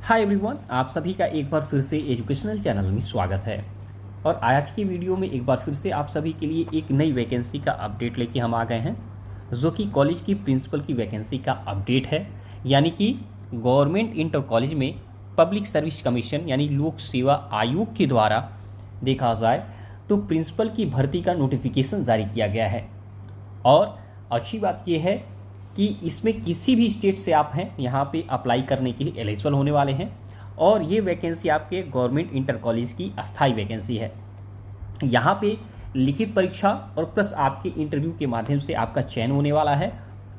Hi everyone, आप सभी का एक बार फिर से एजुकेशनल चैनल में स्वागत है। और आज की वीडियो में एक बार फिर से आप सभी के लिए एक नई वैकेंसी का अपडेट लेके हम आ गए हैं, जो कि कॉलेज की प्रिंसिपल की वैकेंसी का अपडेट है। यानी कि गवर्नमेंट इंटर कॉलेज में पब्लिक सर्विस कमीशन यानी लोक सेवा आयोग के द्वारा देखा जाए तो प्रिंसिपल की भर्ती का नोटिफिकेशन जारी किया गया है। और अच्छी बात यह है कि इसमें किसी भी स्टेट से आप हैं यहाँ पे अप्लाई करने के लिए एलिजिबल होने वाले हैं। और ये वैकेंसी आपके गवर्नमेंट इंटर कॉलेज की अस्थाई वैकेंसी है। यहाँ पे लिखित परीक्षा और प्लस आपके इंटरव्यू के माध्यम से आपका चयन होने वाला है।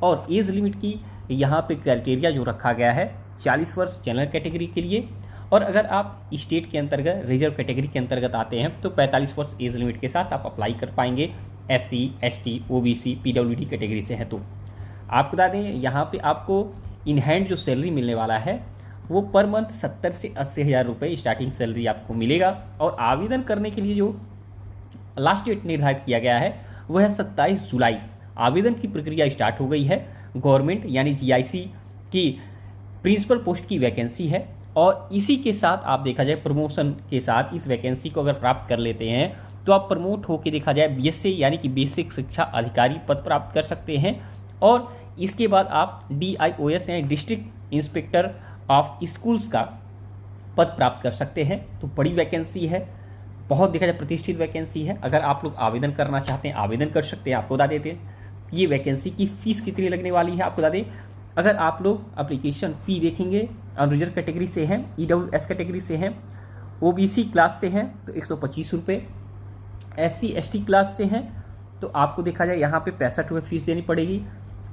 और एज लिमिट की यहाँ पे क्राइटेरिया जो रखा गया है 40 वर्ष जनरल कैटेगरी के लिए, और अगर आप स्टेट के अंतर्गत रिजर्व कैटेगरी के अंतर्गत आते हैं तो 45 वर्ष एज लिमिट के साथ आप अप्लाई कर पाएंगे। SC, ST, OBC, PWD category से हैं तो आपको बता दें यहाँ पे आपको इन हैंड जो सैलरी मिलने वाला है वो पर मंथ 70 से 80 हज़ार रुपये स्टार्टिंग सैलरी आपको मिलेगा। और आवेदन करने के लिए जो लास्ट डेट निर्धारित किया गया है वह है 27 जुलाई। आवेदन की प्रक्रिया स्टार्ट हो गई है। गवर्नमेंट यानी GIC की प्रिंसिपल पोस्ट की वैकेंसी है। और इसी के साथ आप देखा जाए प्रमोशन के साथ इस वैकेंसी को अगर प्राप्त कर लेते हैं तो आप प्रमोट होकर देखा जाए BSc यानी कि बेसिक शिक्षा अधिकारी पद प्राप्त कर सकते हैं। और इसके बाद आप DIOS यानी डिस्ट्रिक्ट इंस्पेक्टर ऑफ स्कूल्स का पद प्राप्त कर सकते हैं। तो बड़ी वैकेंसी है, बहुत देखा जाए प्रतिष्ठित वैकेंसी है। अगर आप लोग आवेदन करना चाहते हैं आवेदन कर सकते हैं। आपको बता देते हैं ये वैकेंसी की फ़ीस कितनी लगने वाली है। आपको बता दें अगर आप लोग एप्लीकेशन फ़ी देखेंगे और रिजर्व कैटेगरी से हैं, EWS कैटेगरी से हैं, OBC क्लास से हैं तो 125 रुपये, SC ST क्लास से हैं तो आपको देखा जाए यहाँ पे 65 रुपये फीस देनी पड़ेगी।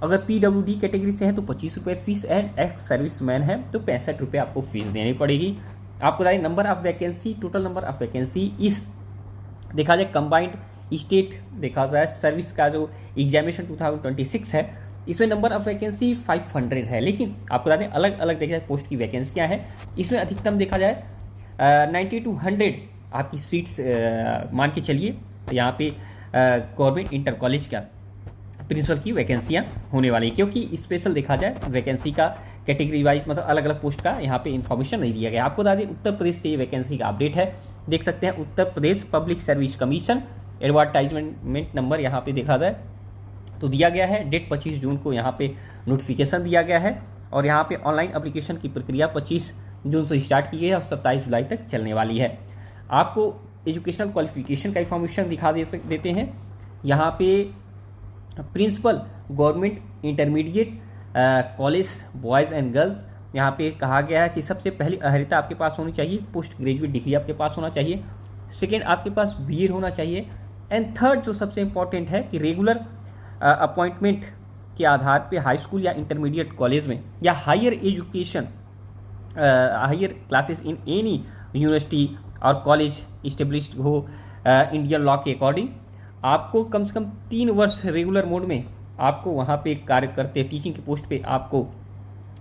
अगर PWD कैटेगरी से हैं तो 25 रुपये फीस, एंड एक्स सर्विसमैन है तो 65 रुपये आपको फीस देनी पड़ेगी। आपको बताइए number of vacancy, total number of vacancy इस देखा जाए कंबाइंड स्टेट देखा जाए सर्विस का जो एग्जामिनेशन 2026 है इसमें नंबर ऑफ वैकेंसी 500 है। लेकिन आपको बता दें अलग अलग देखा जाए पोस्ट की वैकेंसियाँ हैं। इसमें अधिकतम देखा जाए 90 to 100 आपकी सीट्स मान के चलिए यहाँ पे गवर्नमेंट इंटर कॉलेज का प्रिंसिपल की वैकेंसियाँ होने वाली है। क्योंकि स्पेशल देखा जाए वैकेंसी का कैटेगरी वाइज मतलब अलग अलग पोस्ट का यहाँ पे इन्फॉर्मेशन नहीं दिया गया। आपको बता दें उत्तर प्रदेश से ये वैकेंसी का अपडेट है। देख सकते हैं Uttar Pradesh public service commission advertisement number यहाँ पे देखा जाए तो दिया गया है। डेट 25 जून को यहाँ पे नोटिफिकेशन दिया गया है। और यहाँ पे ऑनलाइन एप्लीकेशन की प्रक्रिया 25 जून से स्टार्ट की गई है और 27 जुलाई तक चलने वाली है। आपको एजुकेशनल क्वालिफिकेशन का इन्फॉर्मेशन दिखा देते हैं। यहाँ पे principal government intermediate college boys and girls यहाँ पे कहा गया है कि सबसे पहली अहर्ता आपके पास होनी चाहिए, पोस्ट ग्रेजुएट डिग्री आपके पास होना चाहिए। सेकेंड आपके पास BEd होना चाहिए। एंड थर्ड जो सबसे इम्पॉर्टेंट है कि रेगुलर अपॉइंटमेंट के आधार पे हाई स्कूल या इंटरमीडिएट कॉलेज में या higher education higher classes in any university or college established हो इंडियन लॉ के अकॉर्डिंग आपको कम से कम 3 वर्ष रेगुलर मोड में आपको वहाँ पे कार्य करते टीचिंग की पोस्ट पे आपको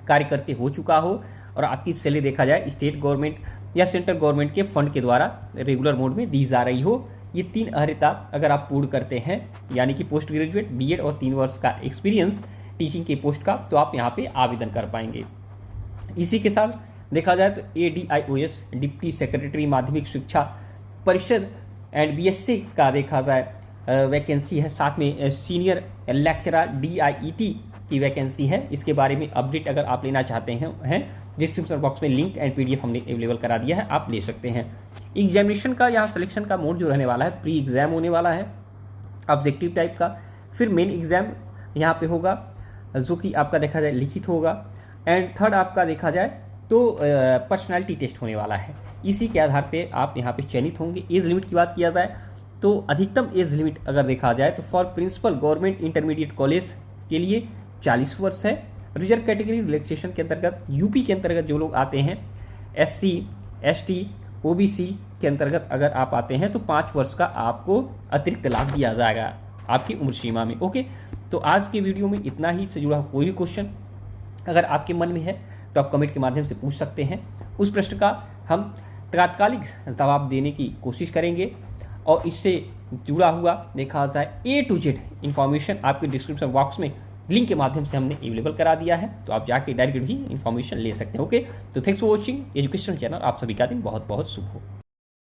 कार्य करते हो चुका हो और आपकी सैलरी देखा जाए स्टेट गवर्नमेंट या सेंट्रल गवर्नमेंट के फंड के द्वारा रेगुलर मोड में दी जा रही हो। ये 3 अहर्ता अगर आप पूर्ण करते हैं यानी कि पोस्ट ग्रेजुएट, BEd और 3 वर्ष का एक्सपीरियंस टीचिंग की पोस्ट का, तो आप यहाँ पे आवेदन कर पाएंगे। इसी के साथ देखा जाए तो ADIOS डिप्टी सेक्रेटरी माध्यमिक शिक्षा परिषद एंड BSc का देखा जाए वैकेंसी है। साथ में सीनियर लेक्चरर DIET की वैकेंसी है। इसके बारे में अपडेट अगर आप लेना चाहते हैं डिस्क्रिप्शन बॉक्स में लिंक एंड PDF हमने अवेलेबल करा दिया है, आप ले सकते हैं। एग्जामिनेशन का यहाँ सिलेक्शन का मोड जो रहने वाला है प्री एग्जाम होने वाला है ऑब्जेक्टिव टाइप का, फिर मेन एग्जाम यहाँ पे होगा जो कि आपका देखा जाए लिखित होगा, एंड थर्ड आपका देखा जाए तो पर्सनालिटी टेस्ट होने वाला है। इसी के आधार पे आप यहाँ पे चयनित होंगे। एज लिमिट की बात किया जाए तो अधिकतम एज लिमिट अगर देखा जाए तो for principal government intermediate college के लिए 40 वर्ष है। रिजर्व कैटेगरी रिलैक्सेशन के अंतर्गत यूपी के अंतर्गत जो लोग आते हैं SC ST OBC के अंतर्गत अगर आप आते हैं तो 5 वर्ष का आपको अतिरिक्त लाभ दिया जाएगा आपकी उम्र सीमा में। ओके, तो आज की वीडियो में इतना ही। से जुड़ा कोई भी क्वेश्चन अगर आपके मन में है तो आप कमेंट के माध्यम से पूछ सकते हैं। उस प्रश्न का हम तात्कालिक जवाब देने की कोशिश करेंगे। और इससे जुड़ा हुआ देखा जाए A to Z इन्फॉर्मेशन आपके डिस्क्रिप्शन बॉक्स में लिंक के माध्यम से हमने अवेलेबल करा दिया है, तो आप जाके डायरेक्ट भी इन्फॉर्मेशन ले सकते हैं। ओके, तो thanks for watching educational channel. आप सभी का दिन बहुत बहुत शुभ हो।